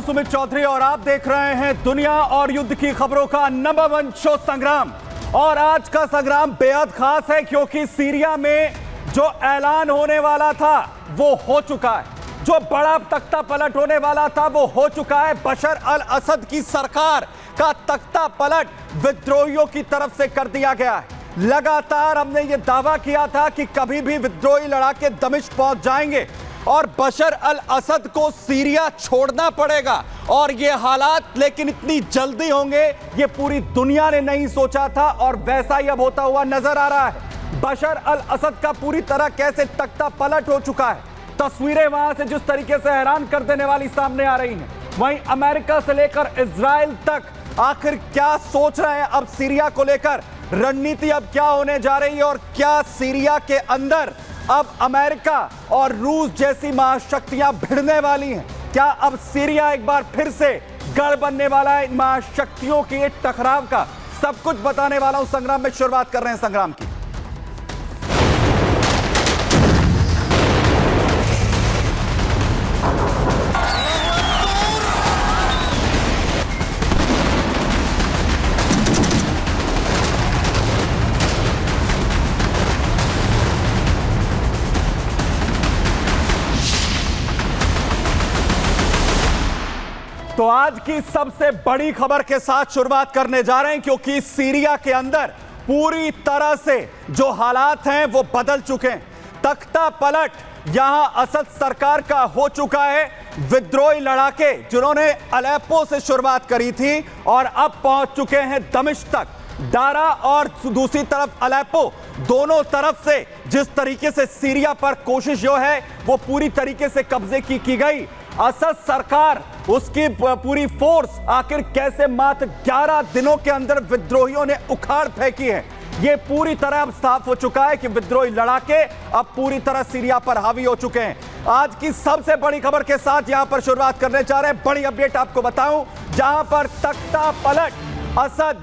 हूं सुमित चौधरी और आप देख रहे हैं दुनिया और युद्ध की खबरों का नंबर 1 शो संग्राम। और आज का संग्राम बेहद खास है क्योंकि सीरिया में जो ऐलान होने वाला था वो हो चुका है, जो बड़ा तख्ता पलट होने वाला था वो हो चुका है। बशर अल असद की सरकार का तख्ता पलट विद्रोहियों की तरफ से कर दिया गया है। लगातार हमने ये दावा किया था कि कभी भी विद्रोही लड़ाके दमिश्क पहुंच जाएंगे और बशर अल असद को सीरिया छोड़ना पड़ेगा और ये हालात लेकिन इतनी जल्दी होंगे ये पूरी दुनिया ने नहीं सोचा था और वैसा ही अब होता हुआ नजर आ रहा है। बशर अल असद का पूरी तरह कैसे तख्ता पलट हो चुका है। तस्वीरें वहां से जिस तरीके से हैरान कर देने वाली सामने आ रही हैं, वहीं अमेरिका से लेकर इजराइल तक आखिर क्या सोच रहे हैं अब सीरिया को लेकर, रणनीति अब क्या होने जा रही है और क्या सीरिया के अंदर अब अमेरिका और रूस जैसी महाशक्तियां भिड़ने वाली हैं। क्या अब सीरिया एक बार फिर से गढ़ बनने वाला है इन महाशक्तियों के टकराव का, सब कुछ बताने वाला हूं संग्राम में। शुरुआत कर रहे हैं संग्राम की। तो आज की सबसे बड़ी खबर के साथ शुरुआत करने जा रहे हैं क्योंकि सीरिया के अंदर पूरी तरह से जो हालात हैं वो बदल चुके हैं। तख्ता पलट यहां असद सरकार का हो चुका है। विद्रोही लड़ाके जिन्होंने अलेप्पो से शुरुआत करी थी और अब पहुंच चुके हैं दमिश्क तक। दारा और दूसरी तरफ अलेप्पो, दोनों तरफ से जिस तरीके से सीरिया पर कोशिश जो है वो पूरी तरीके से कब्जे की गई। असद सरकार, उसकी पूरी फोर्स आखिर कैसे मात्र 11 दिनों के अंदर विद्रोहियों ने उखाड़ फेंकी है, ये पूरी तरह अब साफ हो चुका है कि विद्रोही लड़ाके अब पूरी तरह सीरिया पर हावी हो चुके हैं। आज की सबसे बड़ी खबर के साथ यहां पर शुरुआत करने जा रहे हैं। बड़ी अपडेट आपको बताऊं, जहां पर तख्ता पलट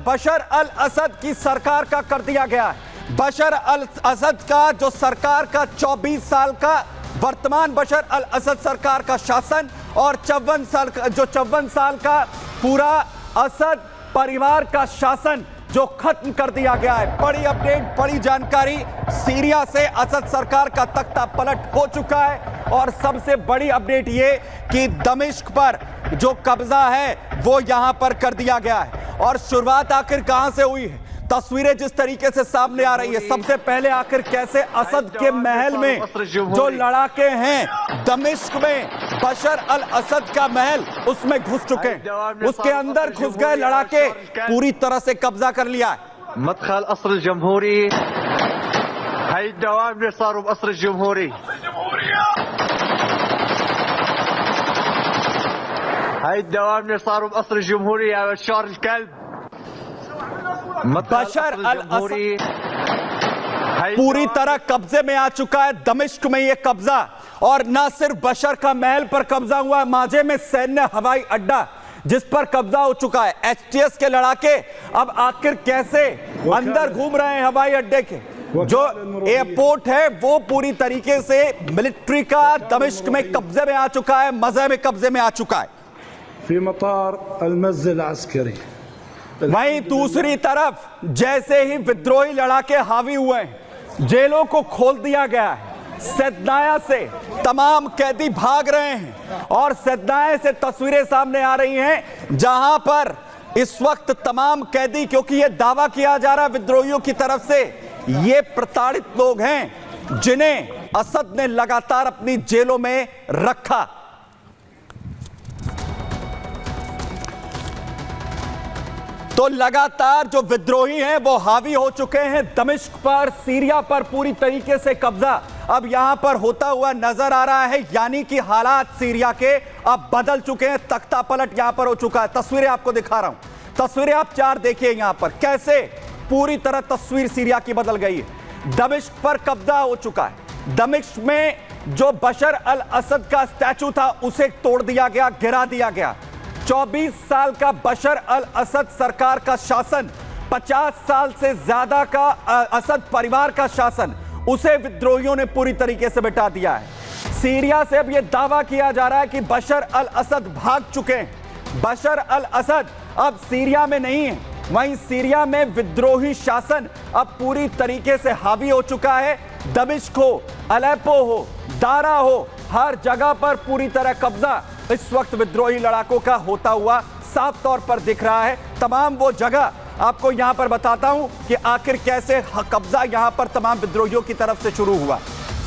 बशर अल असद की सरकार का कर दिया गया है। बशर अल असद का जो सरकार का 24 साल का वर्तमान बशर अल असद सरकार का शासन और 54 साल का पूरा असद परिवार का शासन जो खत्म कर दिया गया है। बड़ी अपडेट, बड़ी जानकारी, सीरिया से असद सरकार का तख्ता पलट हो चुका है और सबसे बड़ी अपडेट ये कि दमिश्क पर जो कब्जा है वो यहां पर कर दिया गया है। और शुरुआत आखिर कहां से हुई है, तस्वीरें जिस तरीके से सामने आ रही है, सबसे पहले आखिर कैसे असद के महल में जो लड़ाके हैं दमिश्क में, बशर अल असद का महल उसमें घुस चुके हैं, उसके अंदर घुस गए लड़ाके, पूरी तरह से कब्जा कर लिया है। मदखल असर जमहूरी हाई जवाब ने सारू असर जमहूरी हाई जवाब ने सारू असर जमहूरी शार कल्ब बशर अल असद पूरी तरह कब्जे में आ चुका है। दमिश्क में यह कब्जा, और न सिर्फ बशर का महल पर कब्जा हुआ, माजे में सैन्य हवाई अड्डा जिस पर कब्जा हो चुका है। एचटीएस के लड़ाके अब आखिर कैसे अंदर घूम रहे हैं हवाई अड्डे के, जो एयरपोर्ट है वो पूरी तरीके से मिलिट्री का दमिश्क में कब्जे में आ चुका है, मज़े में कब्जे में आ चुका है। फी मतार अल-मस्जिद अस्करी। वहीं दूसरी तरफ जैसे ही विद्रोही लड़ाके हावी हुए हैं, जेलों को खोल दिया गया है, सैदनाया से तमाम कैदी भाग रहे हैं और सैदनाया से तस्वीरें सामने आ रही हैं जहां पर इस वक्त तमाम कैदी, क्योंकि यह दावा किया जा रहा है विद्रोहियों की तरफ से ये प्रताड़ित लोग हैं जिन्हें असद ने लगातार अपनी जेलों में रखा। तो लगातार जो विद्रोही हैं वो हावी हो चुके हैं दमिश्क पर, सीरिया पर पूरी तरीके से कब्जा अब यहां पर होता हुआ नजर आ रहा है। यानी कि हालात सीरिया के अब बदल चुके हैं, तख्ता पलट यहां पर हो चुका है। तस्वीरें आपको दिखा रहा हूं, तस्वीरें आप 4 देखिए यहां पर कैसे पूरी तरह तस्वीर सीरिया की बदल गई है। दमिश्क पर कब्जा हो चुका है। दमिश्क में जो बशर अल असद का स्टैचू था उसे तोड़ दिया गया, गिरा दिया गया। 24 साल का बशर अल असद सरकार का शासन, 50 साल से ज्यादा का असद परिवार का शासन, उसे विद्रोहियों ने पूरी तरीके से मिटा दिया है। सीरिया से अब यह दावा किया जा रहा है कि बशर अल असद भाग चुके हैं। बशर अल असद अब सीरिया में नहीं है। वहीं सीरिया में विद्रोही शासन अब पूरी तरीके से हावी हो चुका है। दमिश्क हो, अलेप्पो हो, दारा हो, हर जगह पर पूरी तरह कब्जा इस वक्त विद्रोही लड़ाकों का होता हुआ साफ तौर पर दिख रहा है। तमाम वो जगह आपको यहां पर बताता हूं कि आखिर कैसे कब्जा यहां पर तमाम विद्रोहियों की तरफ से शुरू हुआ।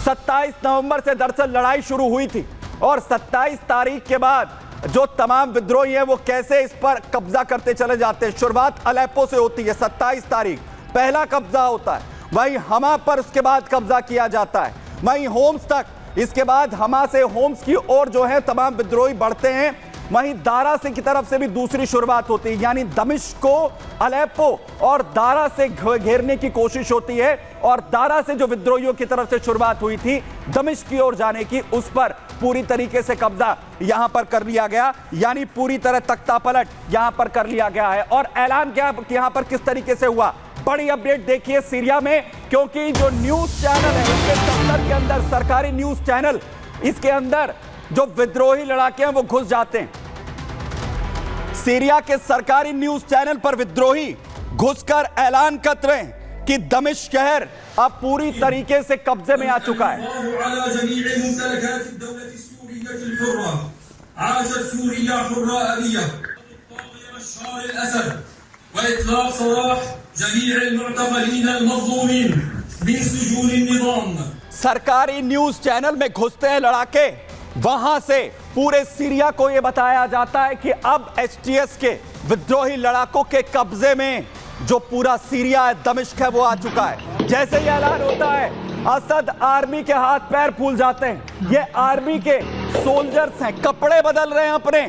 27 नवंबर से दरअसल लड़ाई शुरू हुई थी और 27 तारीख के बाद जो तमाम विद्रोही हैं वो कैसे इस पर कब्जा करते चले जाते हैं। शुरुआत अलेप्पो से होती है, 27 तारीख पहला कब्जा होता है। वहीं हमा पर उसके बाद कब्जा किया जाता है, वहीं होम्स तक, इसके बाद हमा से होम्स की ओर जो है तमाम विद्रोही बढ़ते हैं। वहीं दारा से की तरफ से भी दूसरी शुरुआत होती है, यानी दमिश्क को अलेप्पो और दारा से घेरने की कोशिश होती है। और दारा से जो विद्रोहियों की तरफ से शुरुआत हुई थी दमिश्क की ओर जाने की, उस पर पूरी तरीके से कब्जा यहां पर कर लिया गया, यानी पूरी तरह तख्तापलट यहां पर कर लिया गया है। और ऐलान क्या यहां पर किस तरीके से हुआ, बड़ी अपडेट देखिए सीरिया में, क्योंकि जो न्यूज चैनल है उसके दफ्तर के अंदर, सरकारी न्यूज चैनल, इसके अंदर जो विद्रोही लड़ाके हैं वो घुस जाते हैं। सीरिया के सरकारी न्यूज चैनल पर विद्रोही घुसकर ऐलान करते हैं कि दमिश्क शहर अब पूरी तरीके से कब्जे में आ चुका है। सरकारी न्यूज चैनल में घुसते हैं लड़ाके, वहां से पूरे सीरिया को यह बताया जाता है कि अब एचटीएस के विद्रोही लड़ाकों के कब्जे में जो पूरा सीरिया है, दमिश्क है, वो आ चुका है। जैसे ही ऐलान होता है असद आर्मी के हाथ पैर फूल जाते हैं। ये आर्मी के सोल्जर्स हैं, कपड़े बदल रहे हैं अपने।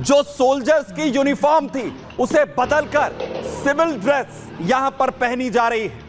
जो सोल्जर्स की यूनिफॉर्म थी उसे बदलकर सिविल ड्रेस यहां पर पहनी जा रही है।